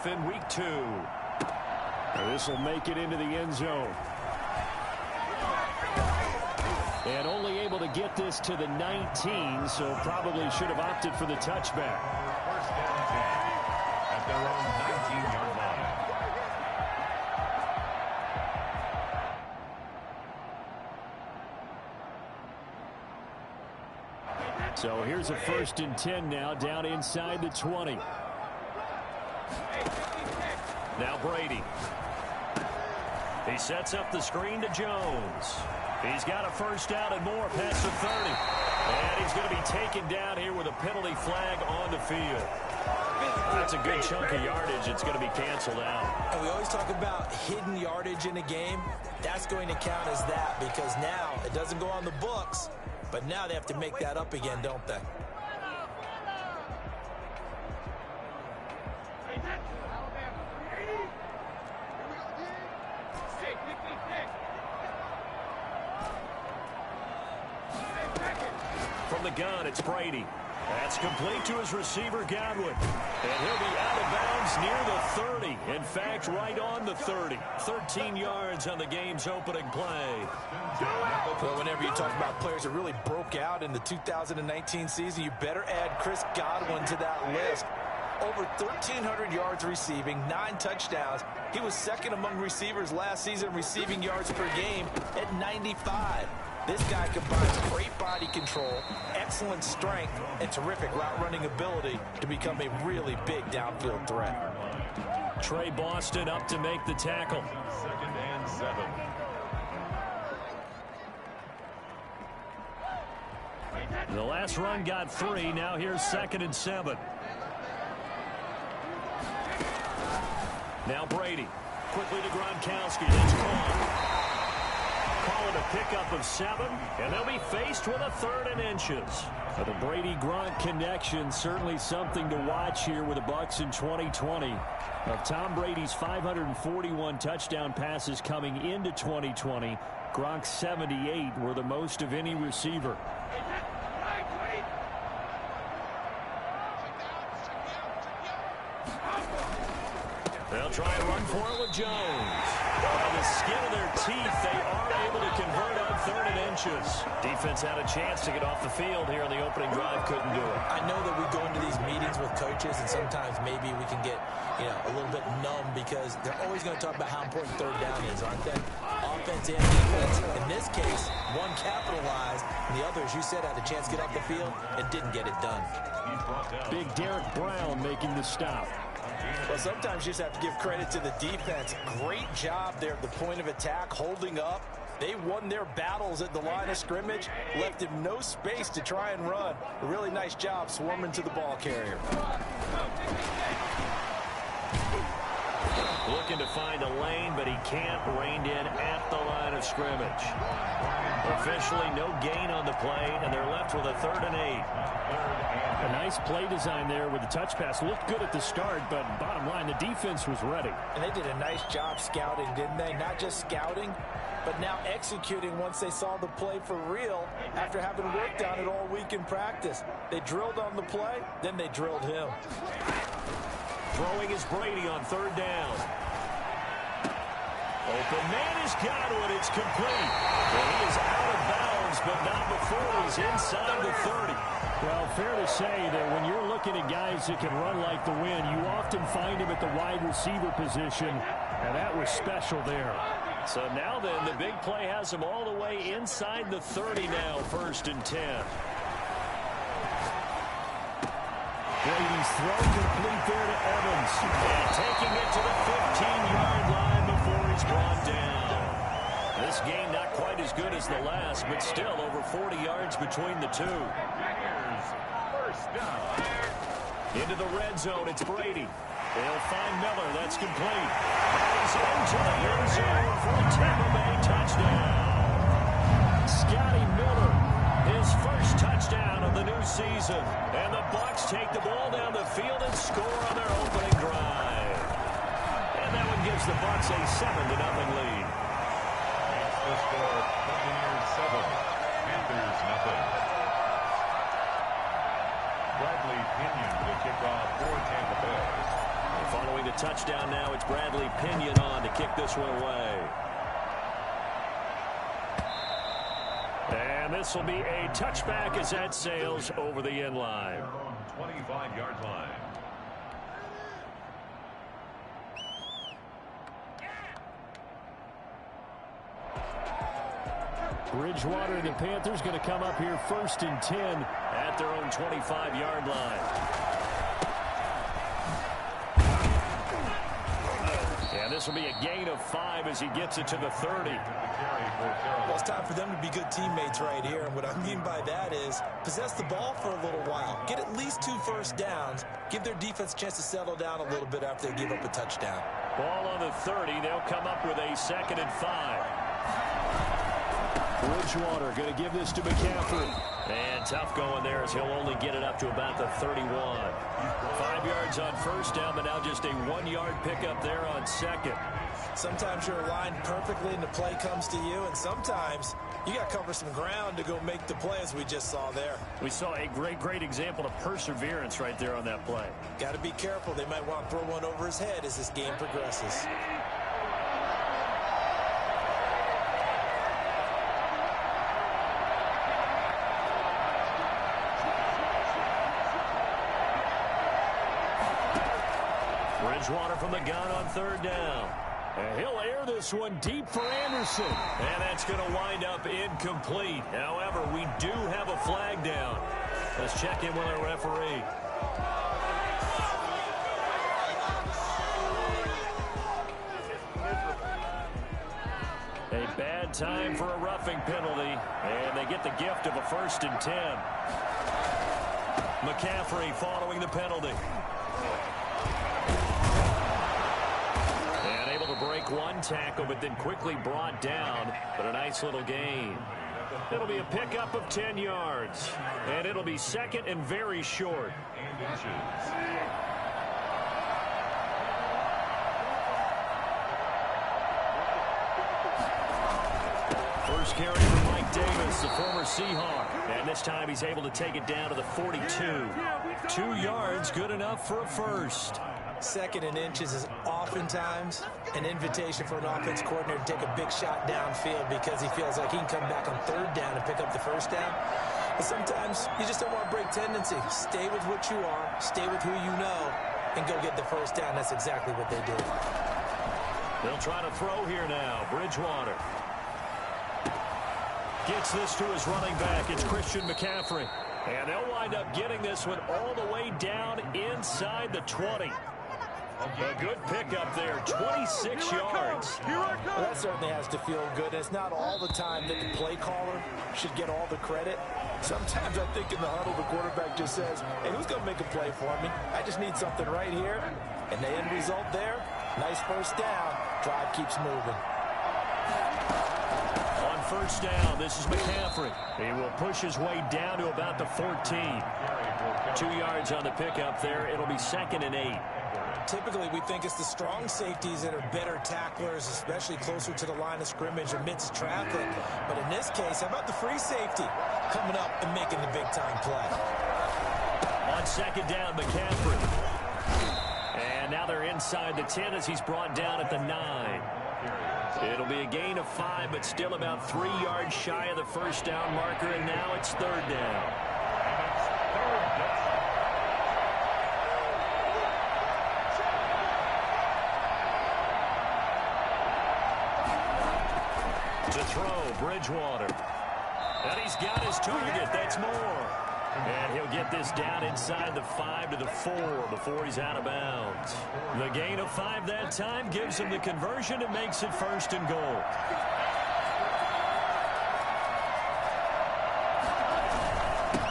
off in week 2. This will make it into the end zone. And only able to get this to the 19, so probably should have opted for the touchback. First down 10 at their own 19-yard line. So here's a 1st and 10 now, down inside the 20. Now Brady. He sets up the screen to Jones. He's got a 1st down and more past the 30. And he's going to be taken down here with a penalty flag on the field. That's a good chunk of yardage. It's going to be canceled out. And we always talk about hidden yardage in a game. That's going to count as that because now it doesn't go on the books, but now they have to make that up again, don't they? From the gun, it's Brady. That's complete to his receiver, Godwin. And he'll be out of bounds near the 30. In fact, right on the 30. 13 yards on the game's opening play. Well, whenever you talk about players that really broke out in the 2019 season, you better add Chris Godwin to that list. Over 1,300 yards receiving, 9 touchdowns. He was second among receivers last season receiving yards per game at 95. This guy combines great body control, excellent strength, and terrific route running ability to become a really big downfield threat. Trey Boston up to make the tackle. 2nd and 7. The last run got 3. Now here's 2nd and 7. Now Brady. Quickly to Gronkowski. It's caught. Call it a pickup of 7, and they'll be faced with a 3rd and inches. But the Brady-Gronk connection, certainly something to watch here with the Bucs in 2020. Of Tom Brady's 541 touchdown passes coming into 2020, Gronk's 78 were the most of any receiver. They'll try and run for it with Jones. By the skin of their teeth, they are able to convert on 3rd and inches. Defense had a chance to get off the field here on the opening drive, couldn't do it. I know that we go into these meetings with coaches, and sometimes maybe we can get, a little bit numb because they're always going to talk about how important 3rd down is, aren't they? Offense and defense. In this case, one capitalized, and the other, as you said, had a chance to get off the field and didn't get it done. Big Derek Brown making the stop. Well, sometimes you just have to give credit to the defense. Great job there at the point of attack, holding up. They won their battles at the line of scrimmage, left him no space to try and run. A really nice job swarming to the ball carrier. Looking to find a lane, but he can't. Reined in at the line of scrimmage. Officially no gain on the play, and they're left with a 3rd and 8. A nice play design there with the touch pass. Looked good at the start, but bottom line, the defense was ready. And they did a nice job scouting, didn't they? Not just scouting, but now executing once they saw the play for real after having worked on it all week in practice. They drilled on the play, then they drilled him. Throwing is Brady on 3rd down. Open man is Godwin. It's complete. Well, he is out of bounds, but not before he's inside the 30. Well, fair to say that when you're looking at guys that can run like the wind, you often find him at the wide receiver position, and that was special there. So now then, the big play has him all the way inside the 30 now, 1st and 10. Brady's throw complete there to Evans. And taking it to the 15-yard line before he's brought down. This game not quite as good as the last, but still over 40 yards between the two. First down. Into the red zone, it's Brady. They'll find Miller. That's complete. He's into the end zone for a Tampa Bay touchdown. Scotty Miller, his first touchdown of the new season. And the Bucs take the ball down the field and score on their opening drive. And that one gives the Bucs a 7-0 lead. That's the score, Buccaneers 7, Panthers nothing. Bradley Pinion to kick off for Tampa Bay. Following the a touchdown now. It's Bradley Pinion on to kick this one away. And this will be a touchback as that sails over the end line. 25-yard line. Bridgewater and the Panthers going to come up here 1st and 10 at their own 25-yard line. And this will be a gain of 5 as he gets it to the 30. Well, it's time for them to be good teammates right here. And what I mean by that is possess the ball for a little while. Get at least 2 first downs. Give their defense a chance to settle down a little bit after they give up a touchdown. Ball on the 30. They'll come up with a 2nd and 5. Bridgewater going to give this to McCaffrey. And tough going there as he'll only get it up to about the 31. 5 yards on first down, but now just a 1-yard pickup there on 2nd. Sometimes you're aligned perfectly and the play comes to you, and sometimes you got to cover some ground to go make the play, as we just saw there. We saw a great example of perseverance right there on that play. Got to be careful. They might want to throw one over his head as this game progresses. Bridgewater from the gun on 3rd down. And he'll air this one deep for Anderson. And that's going to wind up incomplete. However, we do have a flag down. Let's check in with our referee. A bad time for a roughing penalty. And they get the gift of a 1st and 10. McCaffrey following the penalty. Break one tackle, but then quickly brought down, but a nice little gain. It'll be a pickup of 10 yards, and it'll be 2nd and very short. First carry from Mike Davis, the former Seahawk, and this time he's able to take it down to the 42. 2 yards, good enough for a first. 2nd and inches is oftentimes an invitation for an offense coordinator to take a big shot downfield because he feels like he can come back on 3rd down and pick up the first down. But sometimes you just don't want to break tendency. Stay with what you are, stay with who you know, and go get the first down. That's exactly what they did. They'll try to throw here now. Bridgewater gets this to his running back. It's Christian McCaffrey. And they'll wind up getting this one all the way down inside the 20. A good pickup there, 26 yards. Well, that certainly has to feel good. It's not all the time that the play caller should get all the credit. Sometimes I think in the huddle, the quarterback just says, hey, who's going to make a play for me? I just need something right here. And the end result there, nice first down. Drive keeps moving. On 1st down, this is McCaffrey. He will push his way down to about the 14. 2 yards on the pickup there. It'll be 2nd and 8. Typically, we think it's the strong safeties that are better tacklers, especially closer to the line of scrimmage amidst traffic. But in this case, how about the free safety coming up and making the big-time play? On 2nd down, McCaffrey. And now they're inside the 10 as he's brought down at the 9. It'll be a gain of 5, but still about 3 yards shy of the first down marker, and now it's 3rd down. To throw, Bridgewater. And he's got his target. That's more. And he'll get this down inside the 5 to the 4 before he's out of bounds. The gain of 5 that time gives him the conversion and makes it 1st and goal.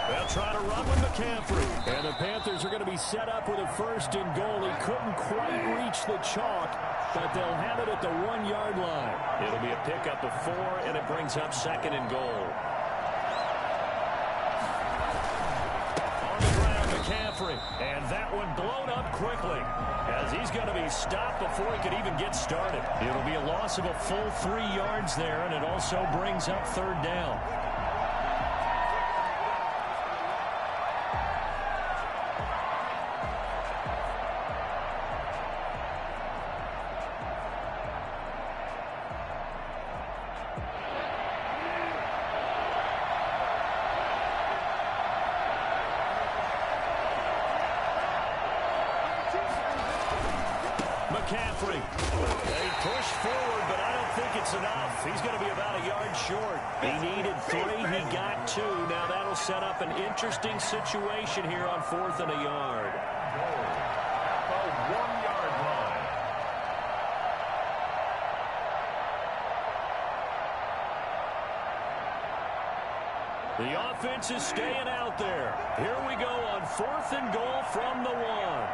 They'll try to run with McCaffrey. And the Panthers are going to be set up with a 1st and goal. He couldn't quite reach the chalk, but they'll have it at the 1-yard line. It'll be a pickup of 4, and it brings up 2nd and goal. On the ground, McCaffrey. And that one blown up quickly as he's going to be stopped before he could even get started. It'll be a loss of a full 3 yards there, and it also brings up 3rd down. McCaffrey. They push forward, but I don't think it's enough. He's going to be about a yard short. He needed 3. He got 2. Now that'll set up an interesting situation here on 4th and a yard. The 1-yard line. The offense is staying out there. Here we go on 4th and goal from the 1.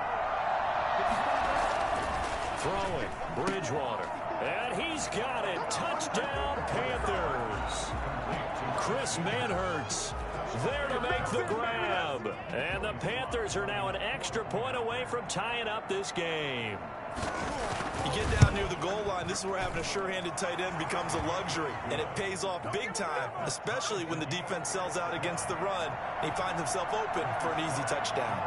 Throwing, Bridgewater. And he's got it. Touchdown, Panthers. Chris Manhertz there to make the grab. And the Panthers are now an extra point away from tying up this game. You get down near the goal line, this is where having a sure-handed tight end becomes a luxury, and it pays off big time, especially when the defense sells out against the run, and he finds himself open for an easy touchdown.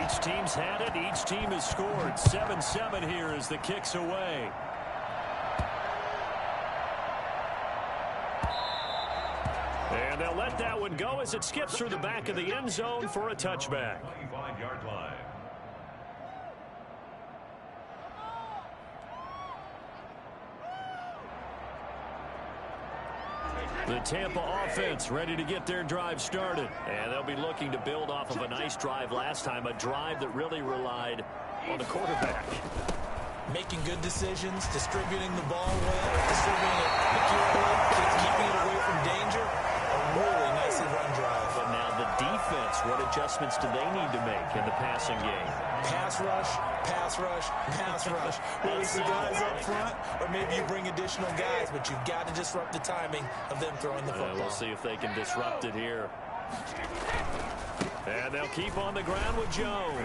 Each team's had it. Each team has scored. 7-7 here as the kick's away. And they'll let that one go as it skips through the back of the end zone for a touchback. 25-yard line. The Tampa offense ready to get their drive started. And they'll be looking to build off of a nice drive last time, a drive that really relied on the quarterback. Making good decisions, distributing the ball well, distributing it accurately, keeping it away from danger. A really nicely run drive. But now the defense, what adjustments do they need to make in the passing game? Pass rush, pass rush, pass rush. Whether it's the guys up front or maybe you bring additional guys, but you've got to disrupt the timing of them throwing the football. We'll see if they can disrupt it here. And they'll keep on the ground with Jones.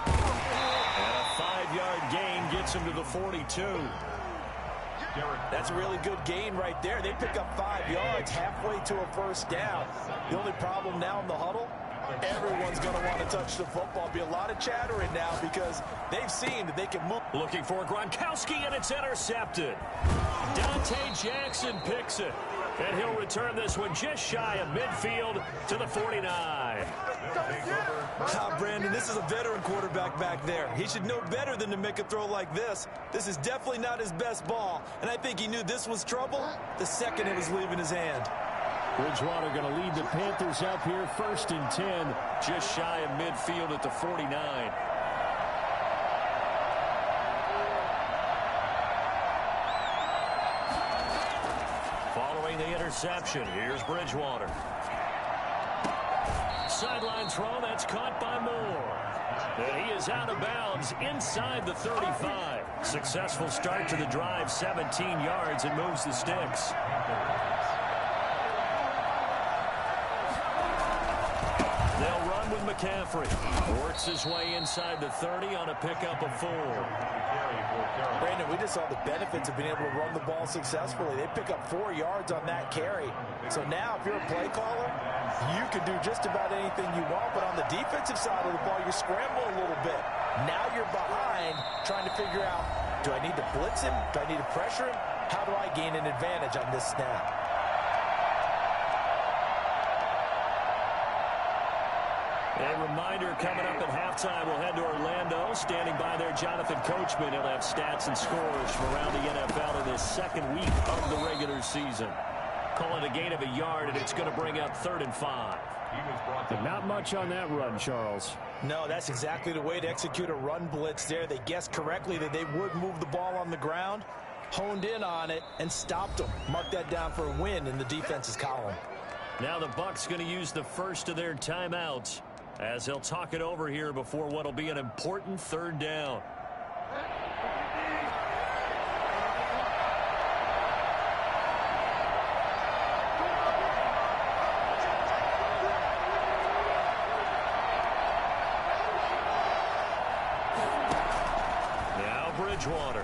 And a 5-yard gain gets him to the 42. That's a really good gain right there. They pick up 5 yards halfway to a first down. The only problem now in the huddle, everyone's going to want to touch the football. Be a lot of chattering now because they've seen that they can move. Looking for Gronkowski, and it's intercepted. Dante Jackson picks it. And he'll return this one just shy of midfield to the 49. Brandon, this is a veteran quarterback back there. He should know better than to make a throw like this. This is definitely not his best ball, and I think he knew this was trouble the second it was leaving his hand. Bridgewater going to lead the Panthers up here, 1st and 10, just shy of midfield at the 49. Following the interception, here's Bridgewater. Sideline throw, that's caught by Moore. And he is out of bounds inside the 35. Successful start to the drive, 17 yards, and moves the sticks. They'll run with McCaffrey. Works his way inside the 30 on a pickup of 4. Brandon, we just saw the benefits of being able to run the ball successfully. They pick up 4 yards on that carry. So now, if you're a play caller, you can do just about anything you want. But on the defensive side of the ball, you're scrambling a little bit. Now you're behind trying to figure out, do I need to blitz him? Do I need to pressure him? How do I gain an advantage on this snap? A reminder, coming up at halftime, we'll head to Orlando. Standing by there, Jonathan Coachman. He'll have stats and scores from around the NFL in this second week of the regular season. Call it a gain of a yard, and it's going to bring up 3rd and 5. Not much on that run, Charles. No, that's exactly the way to execute a run blitz there. They guessed correctly that they would move the ball on the ground, honed in on it, and stopped them. Mark that down for a win in the defense's column. Now the Bucs going to use the first of their timeouts as they'll talk it over here before what will be an important 3rd down. Now Bridgewater.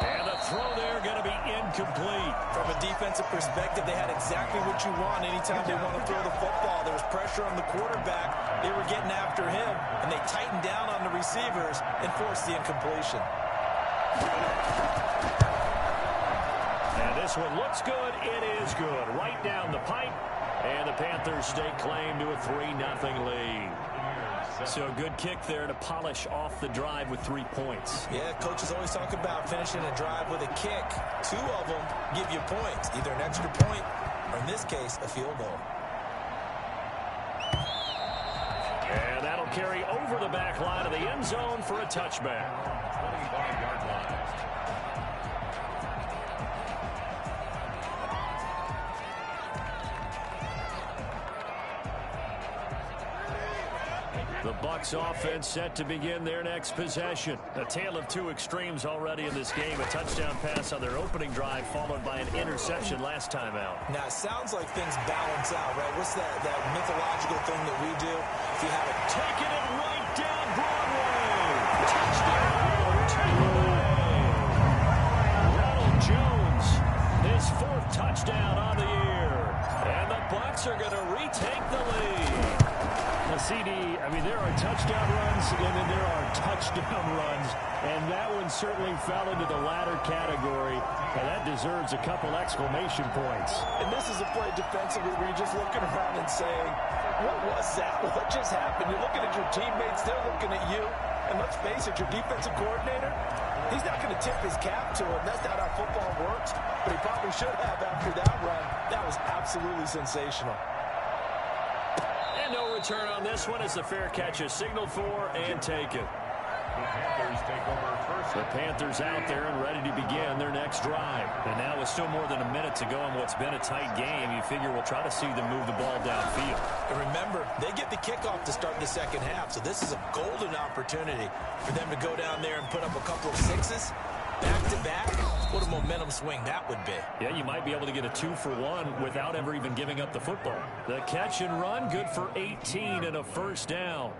And the throw there going to be incomplete. From a defensive perspective, they had exactly what you want anytime they want to throw the football. There was pressure on the quarterback. They were getting after him, and they tightened down on the receivers and forced the incompletion. And this one looks good. It is good. Right down the pipe. And the Panthers stake claim to a 3-0 lead. So a good kick there to polish off the drive with 3 points. Yeah, coaches always talk about finishing a drive with a kick. 2 of them give you points, either an extra point or, in this case, a field goal. And that'll carry over the back line of the end zone for a touchback. 25-yard line. The Bucs offense set to begin their next possession. A tale of 2 extremes already in this game. A touchdown pass on their opening drive followed by an interception last time out. Now, it sounds like things balance out, right? What's that mythological thing that we do? If you have it taking it right down Broadway. Touchdown, Tampa Bay. Ronald Jones, his 4th touchdown on the year. And the Bucs are going to retake the lead. The CD, I mean, there are touchdown runs, and then there are touchdown runs, and that one certainly fell into the latter category, and that deserves a couple exclamation points. And this is a play defensively where you're just looking around and saying, what was that? What just happened? You're looking at your teammates, they're looking at you, and let's face it, your defensive coordinator, he's not going to tip his cap to it. That's not how football works, but he probably should have after that run. That was absolutely sensational. And no return on this one as the fair catch is signaled for and taken. The Panthers take over first. The Panthers out there and ready to begin their next drive. And now with still more than a minute to go in what's been a tight game, you figure we'll try to see them move the ball downfield. And remember, they get the kickoff to start the second half, so this is a golden opportunity for them to go down there and put up a couple of 6s. Back-to-back, what a momentum swing that would be. Yeah, you might be able to get a 2-for-1 without ever even giving up the football. The catch and run, good for 18 and a first down.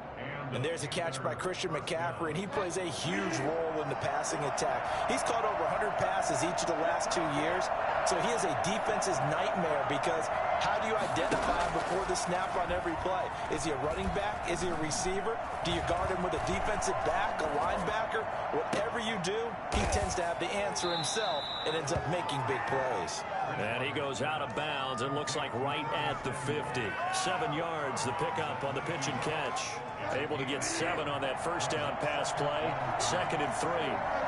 And there's a catch by Christian McCaffrey, and he plays a huge role in the passing attack. He's caught over 100 passes each of the last 2 years, so he is a defense's nightmare because how do you identify him before the snap on every play? Is he a running back? Is he a receiver? Do you guard him with a defensive back, a linebacker? Whatever you do, he tends to have the answer himself and ends up making big plays. And he goes out of bounds and looks like right at the 50. 7 yards, the pickup on the pitch and catch. Able to get 7 on that first down pass play. 2nd and 3.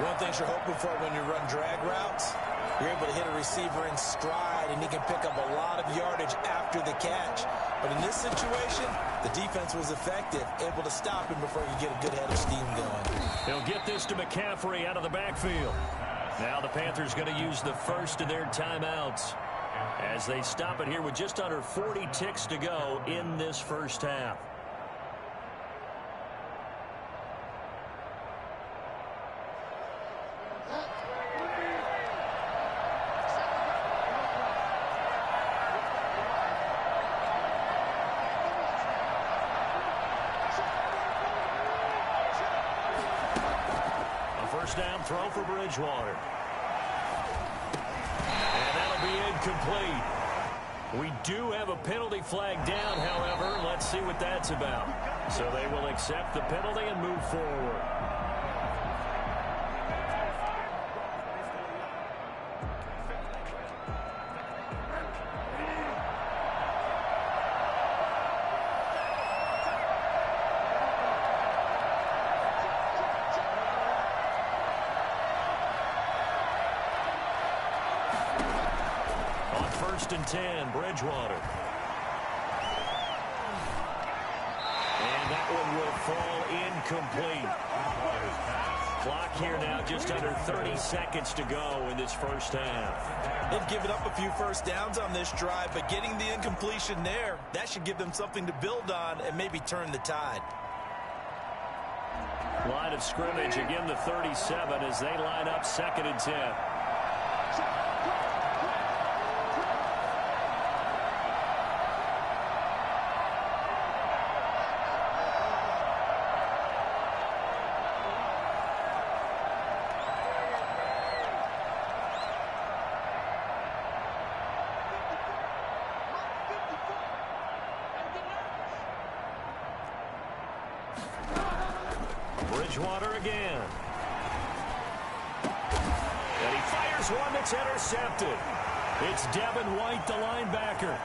One thing you're hoping for when you run drag routes, you're able to hit a receiver in stride, and he can pick up a lot of yardage after the catch. But in this situation, the defense was effective, able to stop him before he get a good head of steam going. They'll get this to McCaffrey out of the backfield. Now the Panthers going to use the first of their timeouts as they stop it here with just under 40 ticks to go in this first half. Down throw for Bridgewater. And that'll be incomplete. We do have a penalty flag down, however. Let's see what that's about. So they will accept the penalty and move forward. First and 10, Bridgewater. And that one will fall incomplete. Clock here now, just under 30 seconds to go in this first half. They've given up a few first downs on this drive, but getting the incompletion there, that should give them something to build on and maybe turn the tide. Line of scrimmage, again the 37 as they line up 2nd and 10. Bridgewater again. And he fires one that's intercepted. It's Devin White, the linebacker.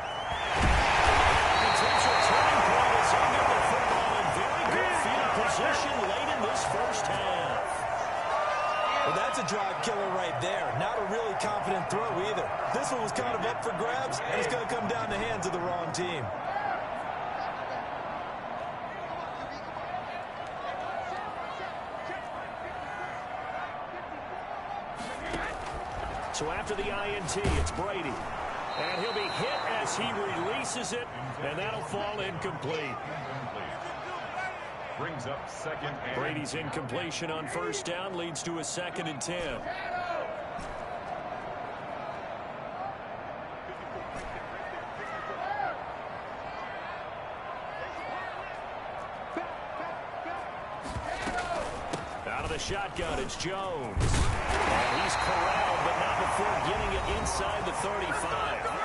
up for grabs, and it's going to come down the hands of the wrong team. So after the INT, it's Brady. And he'll be hit as he releases it, and that'll fall incomplete. Brings up second and Brady's incompletion on first down leads to a 2nd and 10. Out of the shotgun, it's Jones. And he's corralled, but not before getting it inside the 35.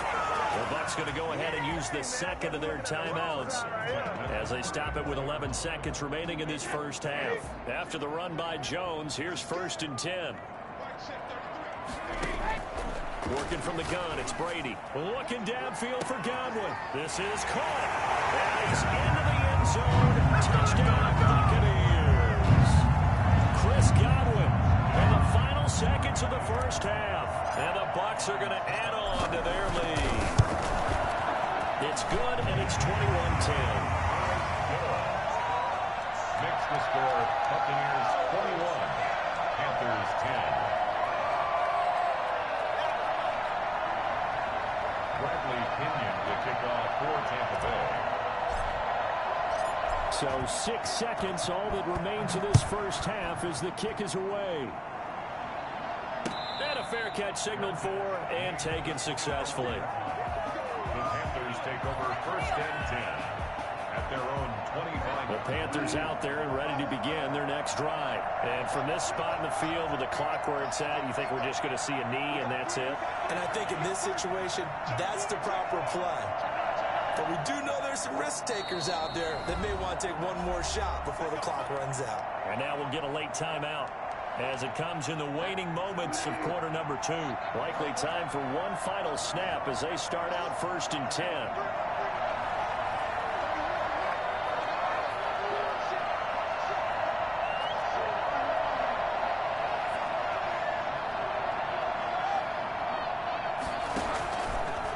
The Bucs going to go ahead and use the second of their timeouts as they stop it with 11 seconds remaining in this first half. After the run by Jones, here's 1st and 10. Working from the gun, it's Brady. Looking downfield for Godwin. This is caught. And he's into the end zone. Touchdown, Buccaneers. Chris Godwin in the final seconds of the first half. And the Bucs are going to add on to their lead. It's good, and it's 21-10. Makes the score Buccaneers 21, Panthers 10. Bradley Pinion to kick off for Tampa Bay. So 6 seconds, all that remains of this first half as the kick is away. And a fair catch signaled for and taken successfully. The Panthers take over 1st and 10 at their own 25. The Panthers out there and ready to begin their next drive. And from this spot in the field with the clock where it's at, you think we're just going to see a knee and that's it? And I think in this situation, that's the proper play. But we do know there's some risk takers out there that may want to take one more shot before the clock runs out. And now we'll get a late timeout as it comes in the waning moments of quarter number 2. Likely time for one final snap as they start out 1st and 10.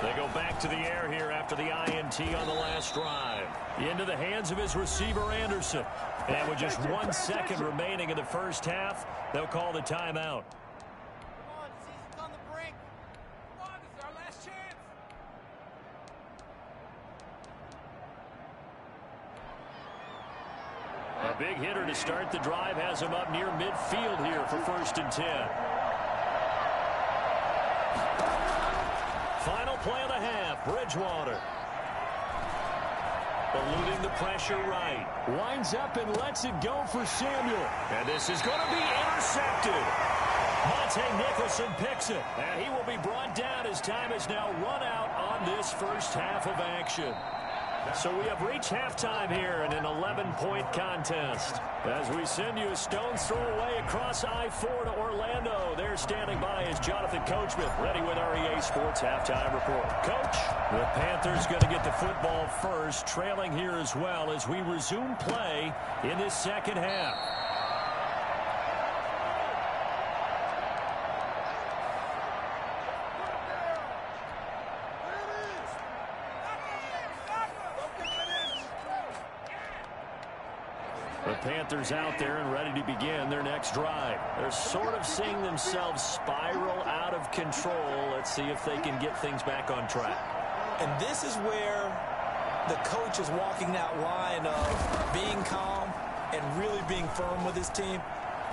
They go back to the air here after the INT on the last drive. Into the hands of his receiver, Anderson. And with just 1 second remaining in the first half, they'll call the timeout. Come on, season's on the brink. Come on, this is our last chance. A big hitter to start the drive has him up near midfield here for 1st and 10. Final play of the half, Bridgewater. Eluding the pressure right. Winds up and lets it go for Samuel. And this is going to be intercepted. Monte Nicholson picks it. And he will be brought down as time is now run out on this first half of action. So we have reached halftime here in an 11-point contest. As we send you a stone's throw away across I-4 to Orlando. There standing by is Jonathan Coachman, ready with our EA Sports Halftime Report. Coach, the Panthers going to get the football first, trailing here as well as we resume play in this second half. The Panthers out there and ready to begin their next drive. They're sort of seeing themselves spiral out of control. Let's see if they can get things back on track. And this is where the coach is walking that line of being calm and really being firm with his team.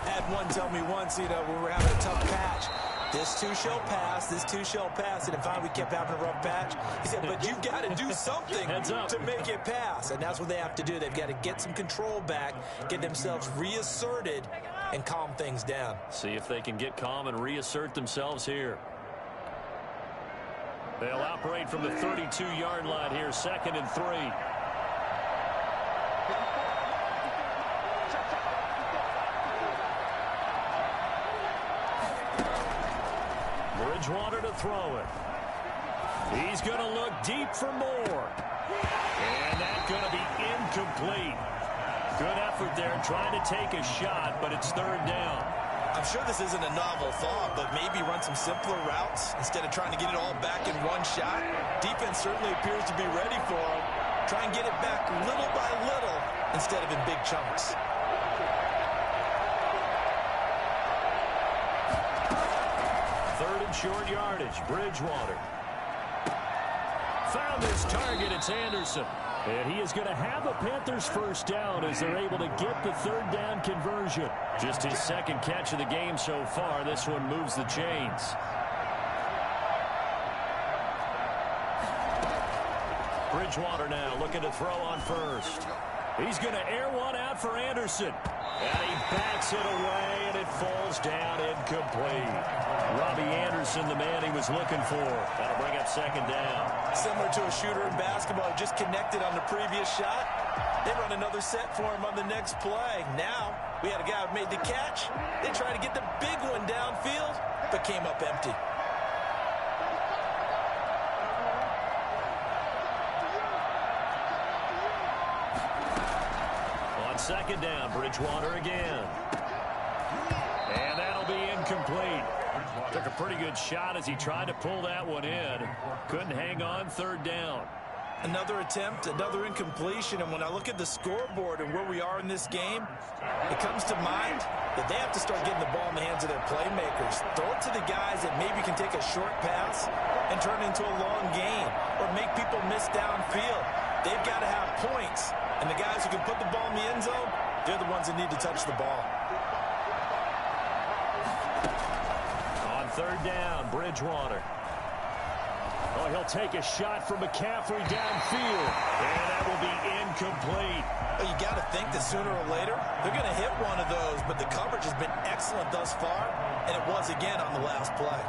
I had one tell me once, when we were having a tough patch, this too shall pass, this too shall pass. And finally we kept having a rough patch. He said, but you've got to do something to make it pass. And that's what they have to do. They've got to get some control back, get themselves reasserted, and calm things down. See if they can get calm and reassert themselves here. They'll operate from the 32-yard line here, 2nd and 3. Bridgewater to throw it. He's going to look deep for more. And that's going to be incomplete. Good effort there trying to take a shot, but it's 3rd down. I'm sure this isn't a novel thought, but maybe run some simpler routes instead of trying to get it all back in one shot. Defense certainly appears to be ready for him. Try and get it back little by little instead of in big chunks. Third and short yardage, Bridgewater. Found this target, it's Anderson. And he is going to have a Panthers first down as they're able to get the third down conversion. Just his second catch of the game so far. This one moves the chains. Bridgewater now looking to throw on first. He's going to air one out for Anderson. And he backs it away, and it falls down incomplete. Robbie Anderson, the man he was looking for. That'll bring up second down. Similar to a shooter in basketball, just connected on the previous shot. They run another set for him on the next play. Now, we had a guy who made the catch. They tried to get the big one downfield, but came up empty. Second down, Bridgewater again. And that'll be incomplete. Took a pretty good shot as he tried to pull that one in. Couldn't hang on, third down. Another attempt, another incompletion, and when I look at the scoreboard and where we are in this game, it comes to mind that they have to start getting the ball in the hands of their playmakers. Throw it to the guys that maybe can take a short pass and turn it into a long gain or make people miss downfield. They've got to have points. And the guys who can put the ball in the end zone, they're the ones that need to touch the ball. On third down, Bridgewater. Oh, he'll take a shot from McCaffrey downfield. And that will be incomplete. Well, you got to think that sooner or later, they're going to hit one of those. But the coverage has been excellent thus far. And it was again on the last play.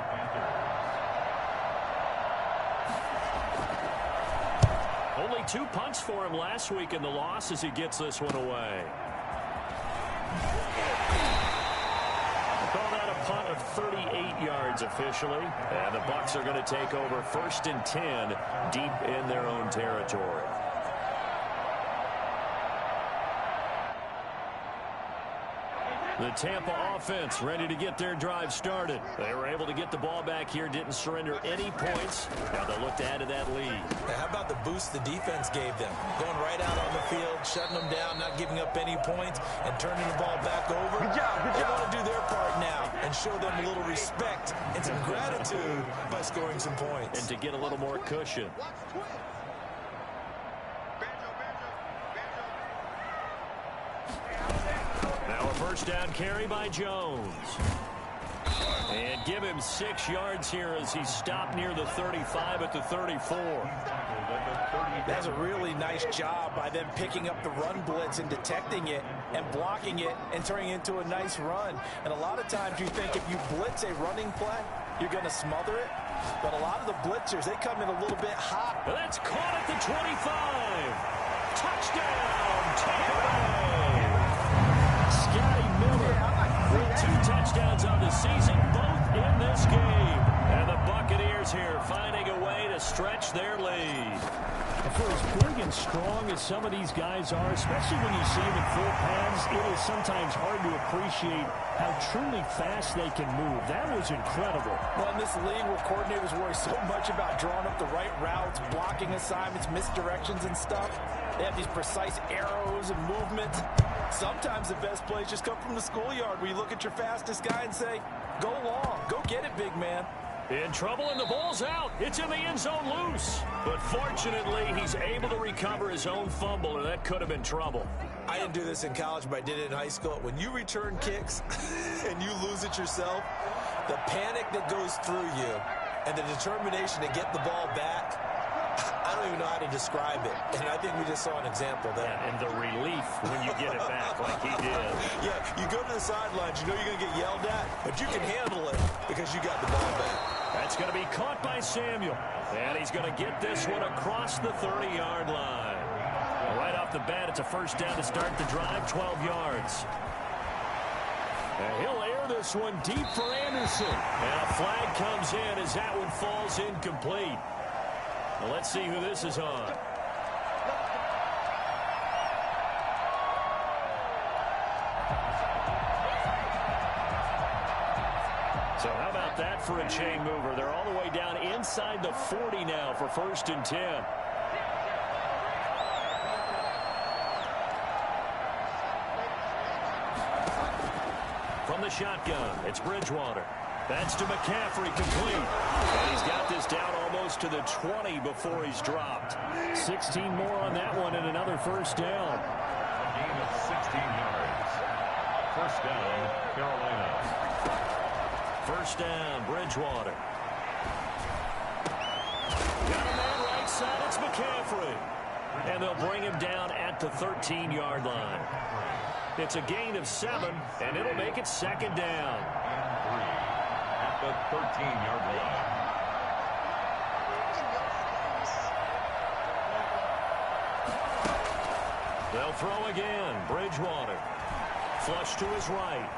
Only 2 punts for him last week in the loss as he gets this one away. We'll call that a punt of 38 yards officially. And the Bucs are going to take over 1st and 10 deep in their own territory. The Tampa offense ready to get their drive started. They were able to get the ball back here, didn't surrender any points. Now they'll look to add to that lead. Now, how about the boost the defense gave them? Going right out on the field, shutting them down, not giving up any points, and turning the ball back over. Good job, good job. They want to do their part now and show them a little respect and some gratitude by scoring some points. And to get a little more cushion. Now a first down carry by Jones. And give him 6 yards here as he stopped near the 35 at the 34. That's a really nice job by them picking up the run blitz and detecting it and blocking it and turning it into a nice run. And a lot of times you think if you blitz a running play, you're going to smother it. But a lot of the blitzers, they come in a little bit hot. That's caught at the 25. Touchdown, Tampa Bay. Scotty Miller with 2 touchdowns on the season, both in this game. And the Buccaneers here finding a way to stretch their lead. For as big and strong as some of these guys are, especially when you see them in full pads, it is sometimes hard to appreciate how truly fast they can move. That was incredible. Well, in this league where coordinators worry so much about drawing up the right routes, blocking assignments, misdirections and stuff, they have these precise arrows and movements. Sometimes the best plays just come from the schoolyard where you look at your fastest guy and say, go long, go get it, big man. In trouble, and the ball's out. It's in the end zone loose. But fortunately, he's able to recover his own fumble, or that could have been trouble. I didn't do this in college, but I did it in high school. When you return kicks and you lose it yourself, the panic that goes through you and the determination to get the ball back, I don't even know how to describe it. And I think we just saw an example there. Yeah, and the relief when you get it back like he did. Yeah, you go to the sidelines, you know you're going to get yelled at, but you can handle it because you got the ball back. That's going to be caught by Samuel. And he's going to get this one across the 30-yard line. Right off the bat, it's a first down to start the drive, 12 yards. And he'll air this one deep for Anderson. And a flag comes in as that one falls incomplete. Well, let's see who this is on. for a chain mover. They're all the way down inside the 40 now for 1st and 10. From the shotgun, it's Bridgewater. That's to McCaffrey, complete. And he's got this down almost to the 20 before he's dropped. 16 more on that one and another 1st down. A gain of 16 yards. 1st down, Carolina. 1st down, Bridgewater. Got a man right side, it's McCaffrey. And they'll bring him down at the 13-yard line. It's a gain of 7, and it'll make it 2nd down. And 3 at the 13-yard line. They'll throw again. Bridgewater. Flush to his right.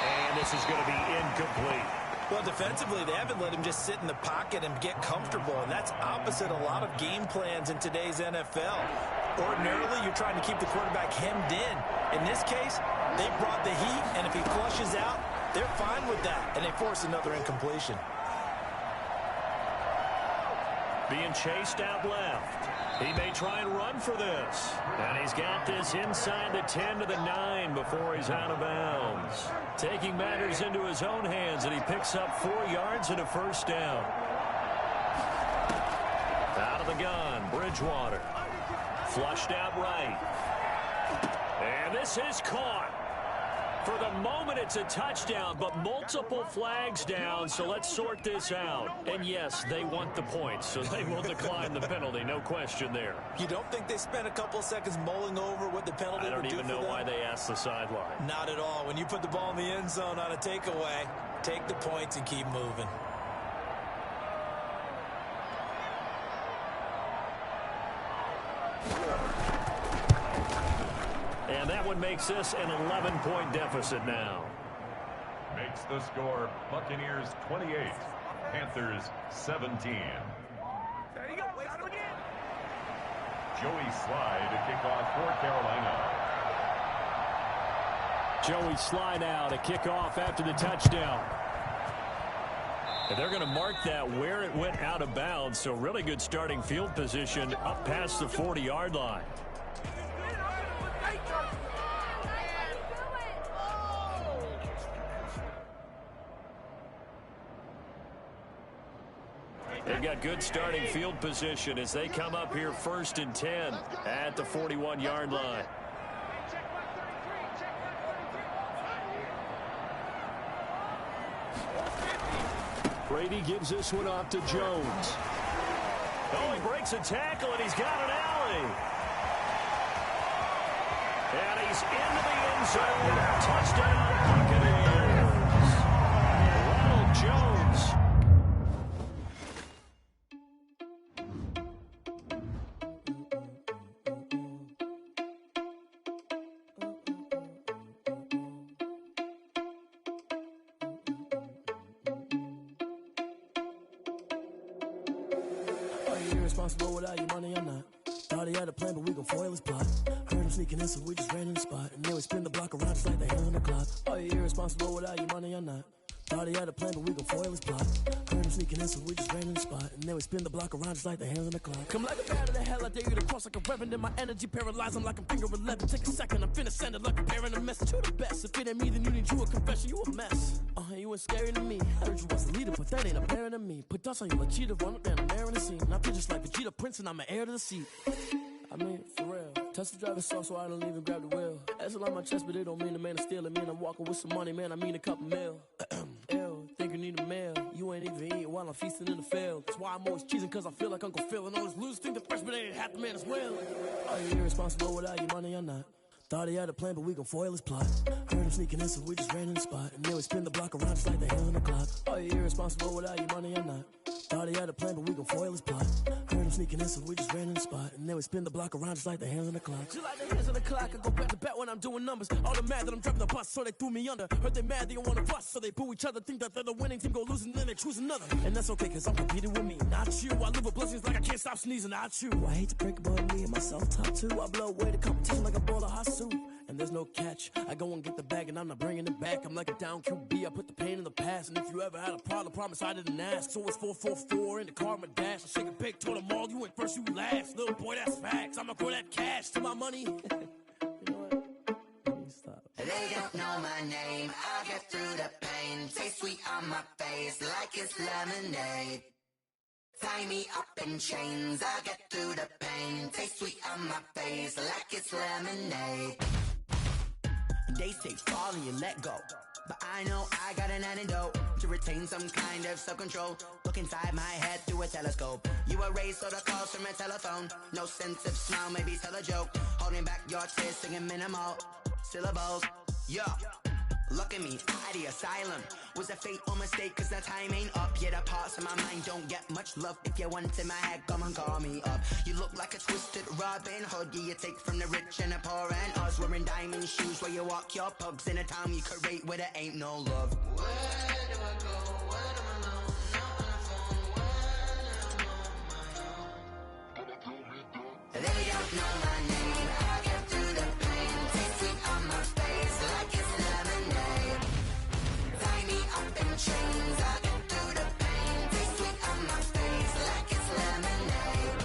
And this is going to be incomplete. Well, defensively, they haven't let him just sit in the pocket and get comfortable, and that's opposite a lot of game plans in today's NFL. Ordinarily, you're trying to keep the quarterback hemmed in. In this case, they brought the heat, and if he flushes out, they're fine with that, and they force another incompletion. Being chased out left. He may try and run for this. And he's got this inside the 10 to the 9 before he's out of bounds. Taking matters into his own hands, and he picks up 4 yards and a 1st down. Out of the gun, Bridgewater. Flushed out right. And this is caught. For the moment, it's a touchdown, but multiple flags down, so let's sort this out. And yes, they want the points, so they will decline the penalty, no question there. You don't think they spent a couple seconds mulling over what the penalty would do for them? I don't even know why they asked the sideline. Not at all. When you put the ball in the end zone on a takeaway, take the points and keep moving. And that one makes this an 11-point deficit now. Makes the score Buccaneers 28, Panthers 17. There you go. Got him again. Joey Slye to kick off for Carolina. Joey Slye now to kick off after the touchdown. And they're going to mark that where it went out of bounds, so really good starting field position up past the 40-yard line. They've got good starting field position as they come up here 1st and 10 at the 41-yard line. Brady gives this one off to Jones. Oh, he breaks a tackle, and he's got an alley. And he's into the end zone. Touchdown, Buccaneers. Ronald Jones. Irresponsible without your money or not. Thought he had a plan, but we gon' foil his plot. Heard him sneaking in, so we just ran in the spot. And then we spin the block around just like the hand on the clock. Are you irresponsible without your money or not? Thought he had a plan, but we gon' foil his plot. Heard him sneaking in, so we just ran in the spot. And then we spin the block around just like the hands on the clock. Come like a bat of the hell, I dare you to cross like a reverend. And my energy paralyzed, I'm like I'm finger 11. Take a second, I'm finna send it like a parent a message. You the best, if it ain't me, then you need you a confession. You a mess, you ain't scary to me. Heard you was a leader, but that ain't apparent to me. Put dust on you like cheetah, run up down the air in the scene. Now pictures like Vegeta Prince, and I'm an heir to the seat. I mean, for real. Tesla driver soft, so I don't even grab the wheel. That's on my chest, but it don't mean the man is stealing. Man, I'm walking with some money, man, I mean a couple mil. Ew, think you need a meal. You ain't even eating while I'm feasting in the field. That's why I'm always cheesing, cause I feel like Uncle Phil. And all those losers think the freshman ain't half the man as well. Are you irresponsible without your money or not? Thought he had a plan, but we gon' foil his plot. Heard him sneaking in, so we just ran in the spot. And then we spin the block around just like the hands on the clock. Are you irresponsible without your money or not? Thought he had a plan, but we gon' foil his plot. Heard him sneaking in, so we just ran in the spot. And then we spin the block around just like the hands on the clock. Just like the hands on the clock, I go back to back when I'm doing numbers. All the mad that I'm driving the bus, so they threw me under. Heard they mad, they don't wanna bust, so they boo each other. Think that they're the winning team, go losing, then they choose another. And that's okay, cause I'm competing with me, not you. I live with blessings like I can't stop sneezing, not you. I hate to break it, but me and myself top two. I blow away the competition like a ball of hot soup. and there's no catch. I go and get the bag and I'm not bringing it back. I'm like a down QB, I put the pain in the past. And if you ever had a problem, promise I didn't ask. So it's 444 in the car, my dash. I shake a big, told them all, you went first, you last. Little boy, that's facts. I'ma throw that cash to my money. You know what? Let me stop. They don't know my name, I'll get through the pain. Taste sweet on my face like it's lemonade. Tie me up in chains, I'll get through the pain. Taste sweet on my face like it's lemonade. They say fall and you let go, but I know I got an antidote to retain some kind of self-control. Look inside my head through a telescope. You erase all the calls from a telephone. No sense of smile, maybe tell a joke. Holding back your tears, singing minimal syllables. Yo, look at me, out the asylum. Was a fate or mistake, cause the time ain't up. Yet the parts of my mind don't get much love. If you want in my head, come and call me up. You look like a twisted Robin Hood. Yeah, you take from the rich and the poor and us. Wearing diamond shoes where you walk your pugs. In a town you create where there ain't no love. Where do I go? Where am I alone? Not on the phone. When I'm on my own. They don't know my name. I get through the pain. Taste sweet on my face like it's lemonade. Tie me up in chains, I get through the pain. Taste sweet on my face like it's lemonade.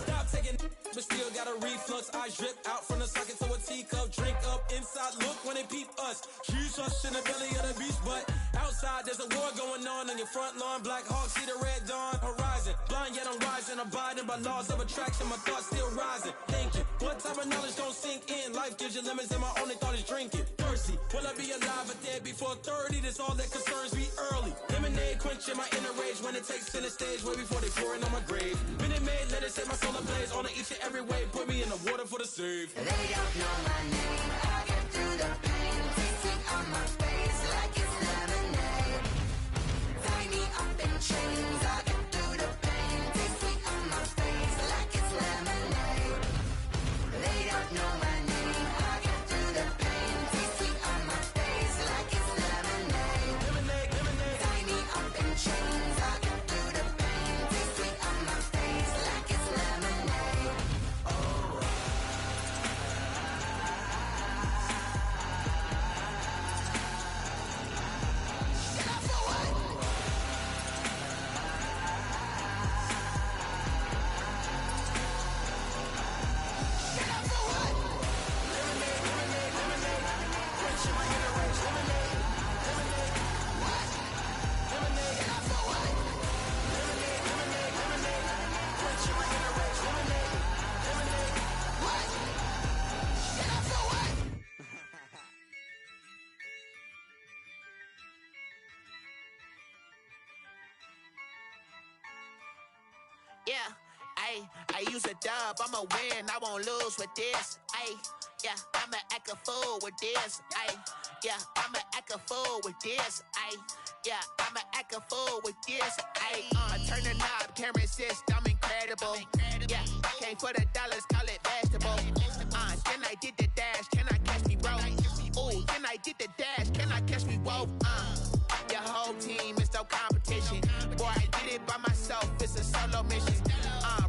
Stop taking but still got a reflux. I drip out from the socket to a teacup. Drink up inside, look when they peep us. She's us in the belly of the beast, but outside there's a war going on your front lawn. Black Hawk, see the red dawn horizon. Blind yet I'm rising, abiding by laws of attraction. My thoughts still rising, thinking what type of knowledge don't sink in. Life gives you limits and my only thought is drinking. Thirsty, will I be alive or dead before 30? That's all that concerns me early. Lemonade quenching my inner rage when it takes center stage way before they pouring on my grave. Minute Maid, let it set my soul ablaze on each and every way. Put me in the water for the save. They don't know my name, I get through the pain. Taste sweet on my face like it's lemonade. Tie me up in chains, I get through the pain. Taste sweet on my face like it's lemonade. They don't know my name, I get through the pain. Taste sweet on my face like it's lemonade. Lemonade, lemonade. Tie me up in chains, I get through the pain. Taste sweet on my face like it's lemonade. Yeah, I use a dub, I'ma win, I won't lose with this. Yeah, I'ma act a fool with this. Yeah, I'ma act a fool with this. Yeah, I'ma act a fool with this. I turn the knob, can't resist, I'm incredible. Yeah, came for the dollars, call it vegetable. Then I did the dash, can I catch me, bro? Ooh, then I did the dash, can I catch me, whoa? Your whole team is no competition. Boy, I did it by myself, it's a solo mission.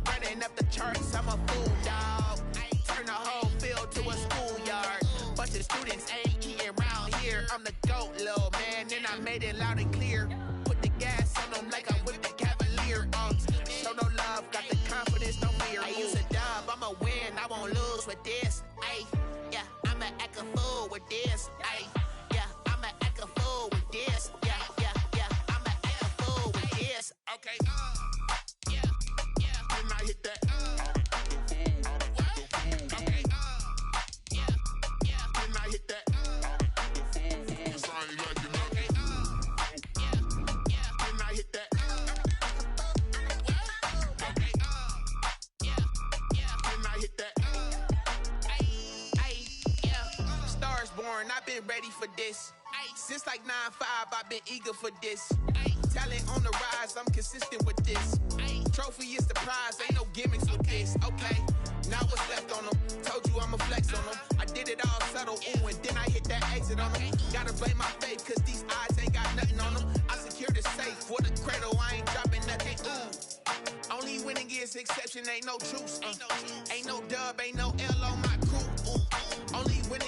Running up the charts, I'm a fool, dog. Turn the whole field to a schoolyard. Bunch of students ain't eating round here. I'm the GOAT, little man, and I made it loud and clear. Put the gas on them like I'm with the Cavalier. Show no love, got the confidence, no fear. I use a dub, I'ma win, I won't lose with this. Yeah, I'ma act a fool with this. Yeah, I'ma act a fool with this. Yeah, I'ma act a fool with this. Okay. Yeah. Then I hit that. Okay. Yeah. Then I hit that. Sound like you know. Okay. Then I hit that. Okay. Then I hit that. Yeah. Stars born, I've been ready for this. Since like 9-5, I've been eager for this. Talent on the rise, I'm consistent with this. Trophy is the prize, ain't no gimmicks with this. Okay, now what's left on them? Told you I'ma flex on them. I did it all subtle, ooh, and then I hit that exit on them. Gotta blame my faith, cause these odds ain't got nothing on them. I secured the safe for the cradle, I ain't dropping nothing, ooh. Only winning is exception, ain't no truce. Ain't no dub, ain't no L on my crew, ooh. Only winning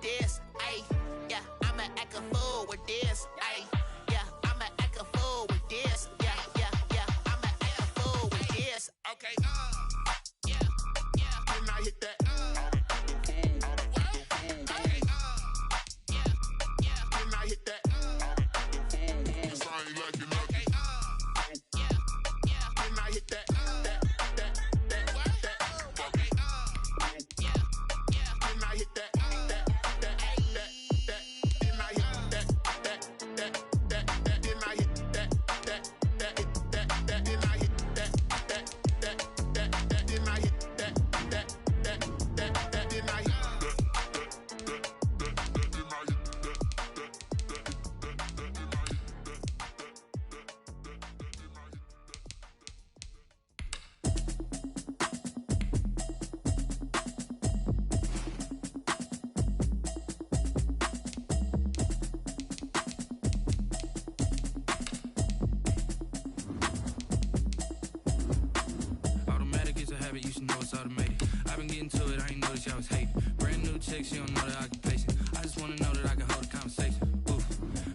this. Ay, yeah, I'ma act a fool with this. Ay, yeah, I'ma act a fool with this. Yeah, yeah, yeah, I'ma act a fool with this. Okay, yeah, yeah. Then I hit that. Okay, yeah, yeah. Then I hit that. Cause I ain't like it. Okay, yeah, yeah. Then I hit that. You should know it's automated. I've been getting to it, I ain't noticed y'all was hating. Brand new chick, she don't know the occupation. I just wanna know that I can hold a conversation. Oof,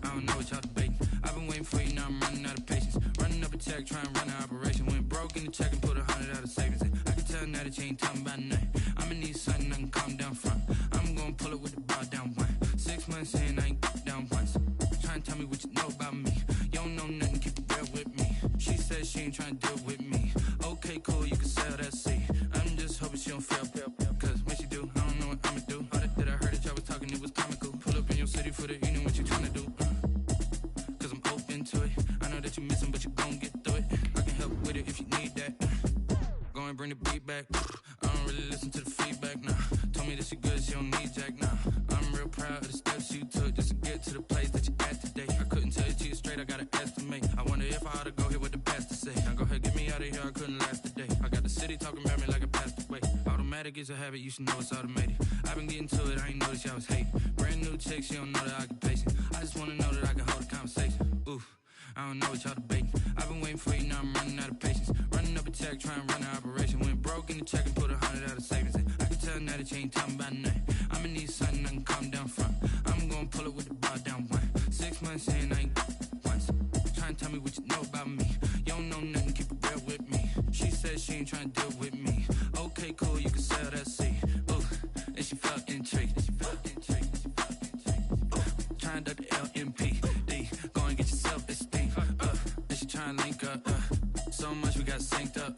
I don't know what y'all debating. I've been waiting for you, now I'm running out of patience. Running up a check, trying to run an operation. Went broke in the check and put 100 out of savings in. I can tell now that you ain't talking about nothing. I'ma need something I can calm down front. I'm gonna pull it with the bar down one. 6 months in, I ain't down once. Trying to tell me what you know about me. You don't know nothing, keep it real with me. She said she ain't trying to deal with me. Okay, cool, you can sell that seed. I'm just hoping she don't fail, cause when she do, I don't know what I'ma do. All that I heard that y'all was talking, it was comical. Pull up in your city for the evening, what you tryna do? Cause I'm open to it. I know that you missing, but you gon' get through it. I can help with it if you need that. Go and bring the beat back. I don't really listen to the feedback, nah. Told me that she good, she don't need jack, nah. I'm real proud of the steps you took just to get to the place that you at today. I couldn't tell you to you straight, I gotta estimate. I wonder if I ought to go here with the pastor say. Now go ahead, get me out of here, I couldn't last a day. I got the city talking about me like a passed away. Automatic is a habit, you should know it's automated. I've been getting to it, I ain't noticed y'all was hating. Brand new chick, she don't know the occupation. I just wanna know that I can hold a conversation. Oof, I don't know what y'all debating. I've been waiting for you, now I'm running out of patience. Running up a check, trying to run an operation. Went broke in the check and put 100 out of savings in. I can tell now that you ain't talking about nothing. I'ma need something I can calm down front. I'm gonna pull it with the bar down one. 6 months in, I ain't once. Trying to tell me what you know about me. You don't know nothing, keep it real with me. She said she ain't trying to deal with me. Okay, cool, you can sell that seed. Ooh, and she felt intrigued. Trying to duck the LMPD. Go and get your self-esteem. And she trying to link up. So much we got synced up.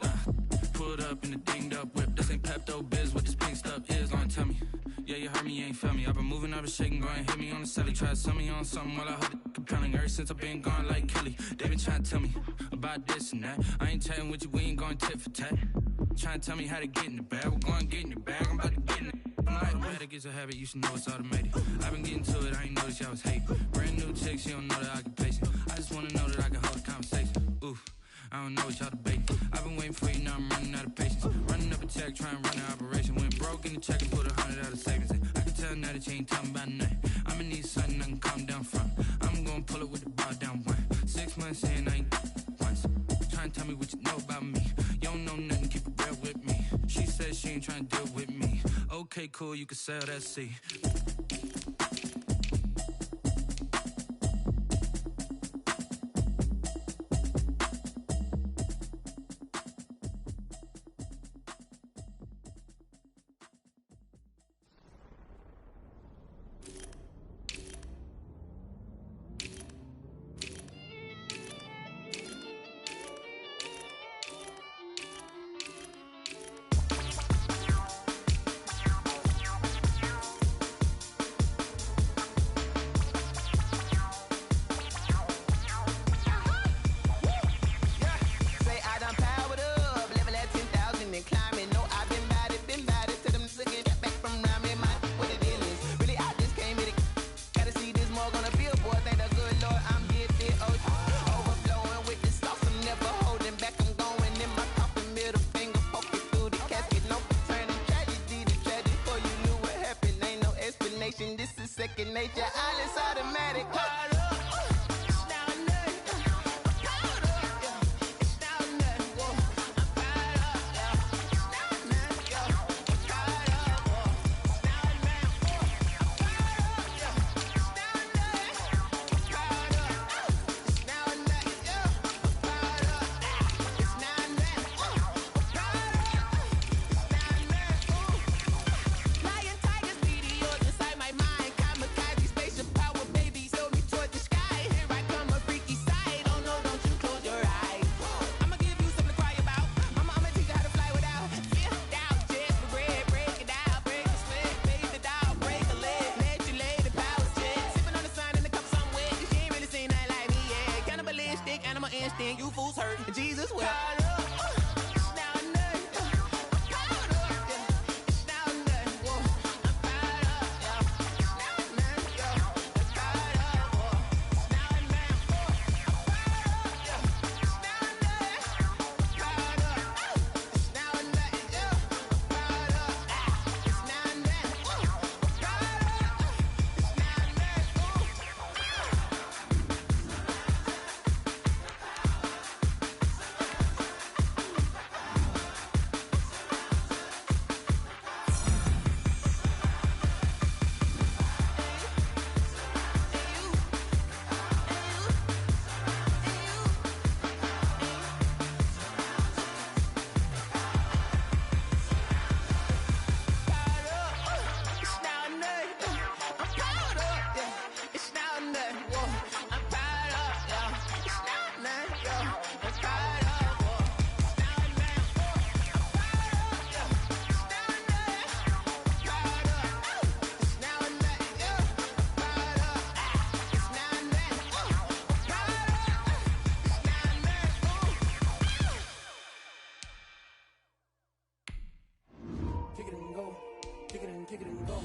Pulled up in the dinged up whip. This ain't Pepto-Biz, what this pink stuff is. Long tell me. Yeah, you heard me, you ain't felt me. I've been moving, I've been shaking, go and hit me on the celly. Try to sell me on something while I hold it compelling. Ever since I've been gone like Kelly, they been trying to tell me about this and that. I ain't chatting with you, we ain't going tit for tat. Trying to tell me how to get in the bag, we're going to get in the bag, I'm about to get in it. Automatic is a habit, you should know it's automated. I've been getting to it, I ain't noticed y'all was hating. Brand new chick, she don't know the occupation. I just wanna know that I can hold a conversation. Oof, I don't know what y'all debating. I've been waiting for you, now I'm running out of patience. Running up a check, trying to run an operation. Went broke in the check and put 100 out of savings in. I can tell now that you ain't talking about nothing. I'ma need something I can calm down front. I'm gonna pull it with the bar down one. 6 months in, I ain't once. Trying to tell me what you know about me. You don't know nothing, keep it real with me. She said she ain't trying to deal with me. Okay, cool, you can sell that seed. Jesus. Well, it's now or nothing. I'm fired up, yeah. It's now or nothing. Whoa, I'm fired up, yeah. It's now or nothing, yeah. I'm fired up, whoa. It's now or nothing. I'm fired up, yeah. It's now or nothing. I'm fired up. It's now or nothing, yeah. I'm fired up. It's now or nothing. I'm fired up. It's now or nothing. It's now or nothing. I'm fired up, yeah. It's now or nothing. Whoa, I'm fired up, yeah. It's now or nothing, yeah. I'm fired up, whoa. It's now or nothing. I'm fired up, yeah. It's now or nothing. I'm fired up. It's now or nothing, yeah. I'm fired up. It's now or nothing. I'm fired up. It's now or nothing. Kick it and go. Kick it and kick it and go.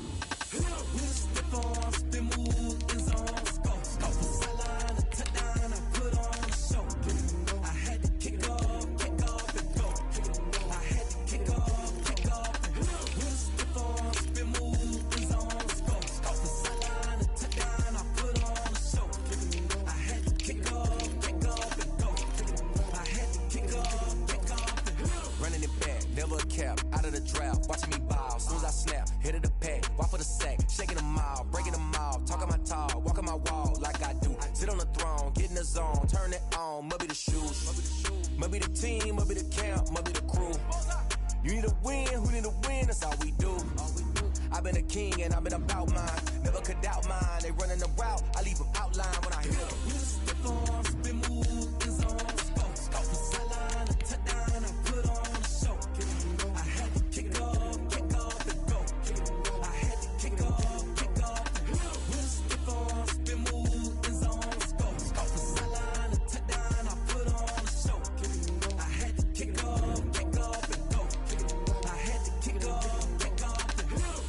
Running it back, never a cap, out of the drought, watching me ball, soon as I snap, hit of the pack, walk for the sack, shaking them all, breaking them all, talking my tall, walking my wall like I do, sit on the throne, get in the zone, turn it on, must be the shoes, must be the team, must be the camp, must be the crew, you need a win, who need a win, that's all we do, I've been a king and I've been about mine, never could doubt mine, they running the route, I leave them outline when I hit them.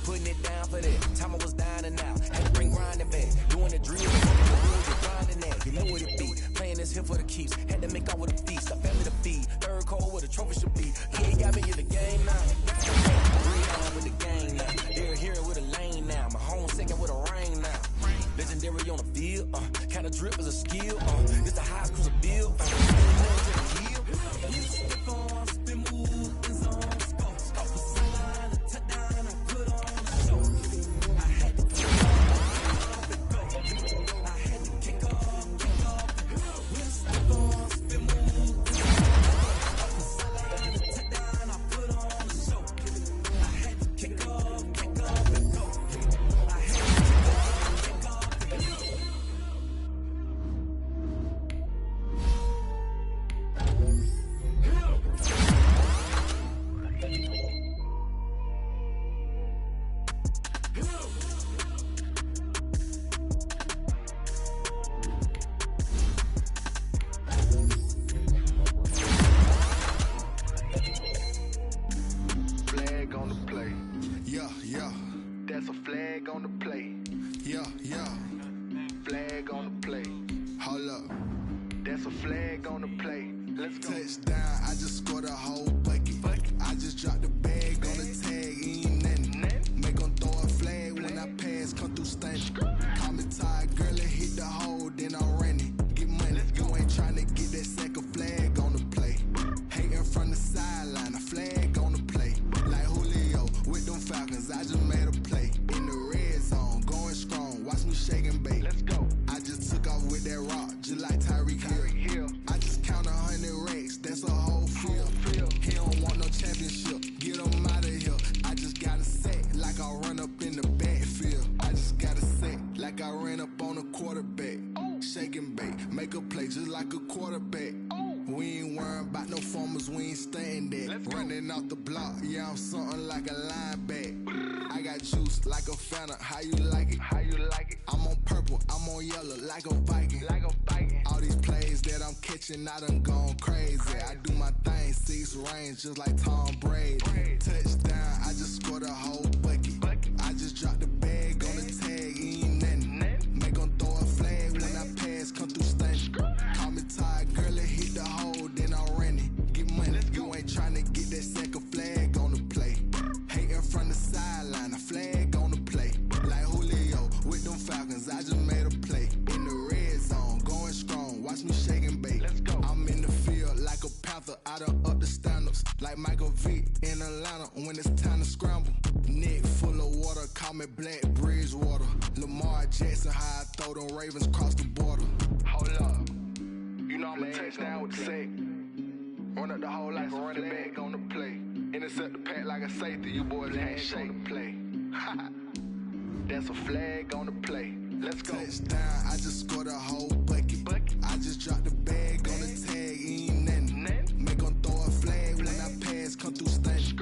Putting it down for that. Time I was dying and out. Had to bring grinding back. Doing the drill. Grinding that. You know what it be. Playing this here for the keeps. Had to make out with a feast. A family to feed. Third cold where the trophy should be. Yeah, he got me in the game now. 3-9 with the game now. They're here with a lane now. My home second with a rain now. Legendary on the field. Kind of drip is a skill. It's the highest cruiser bill. That's a flag on the play. Yeah. Flag on the play. Hold up. That's a flag on the play. Let's go. Touchdown, I just scored a whole bucket. I just dropped the bag on the tag, ain't nothing. Make them throw a flag when I pass, come through stunning. Call me tired, girl, and hit the hole, then I'm running. Get money, you ain't trying to get that second flag on the play. Hating from the sideline, a flag on the play. Like Julio with them Falcons, I just made a play. In the red zone, going strong, watch me shake and bake. Let's go. I just took off with that rock, just like Tyreek Hill. I just count 100 racks, that's a whole field. He don't want no championship, get him out of here. I just gotta set like I run up in the backfield. I just gotta set like I ran up on a quarterback. Shake and bake, make a play just like a quarterback. We ain't worrying about no formers, we ain't staying there. Running off the block, yeah, I'm something like a linebacker. I got juice like a fountain, how you like it? I'm on purpose. sniper. I'm on yellow like a Viking. All these plays that I'm catching, I done gone crazy. I do my thing, 6 range, just like Tom Brady. Touchdown, I just scored a whole bucket. I just dropped the bag on the tag, ain't nothing. Make 'em throw a flag when I pass, come through stunning. Call me tired, girl, it hit the hole, then I ran it. Get money, you ain't tryna get that second flag on the play. Hating from the sideline, a flag on the play. Like Julio with them Falcons, I just made a play. In the red zone, going strong, watch me shake and bake. I'm in the field like a Panther, I done up the standards. Like Michael Vick in Atlanta when it's time to scramble. Neck full of water, call me Black Bridgewater. Lamar Jackson, how I throw them Ravens cross the border. Hold up, you know I'm a touchdown with the sack. Run up the hole like a running back on the play. Intercept the pack like a safety, you boys ain't shake the play. That's a flag on the play. Let's go. Touchdown, I just scored a whole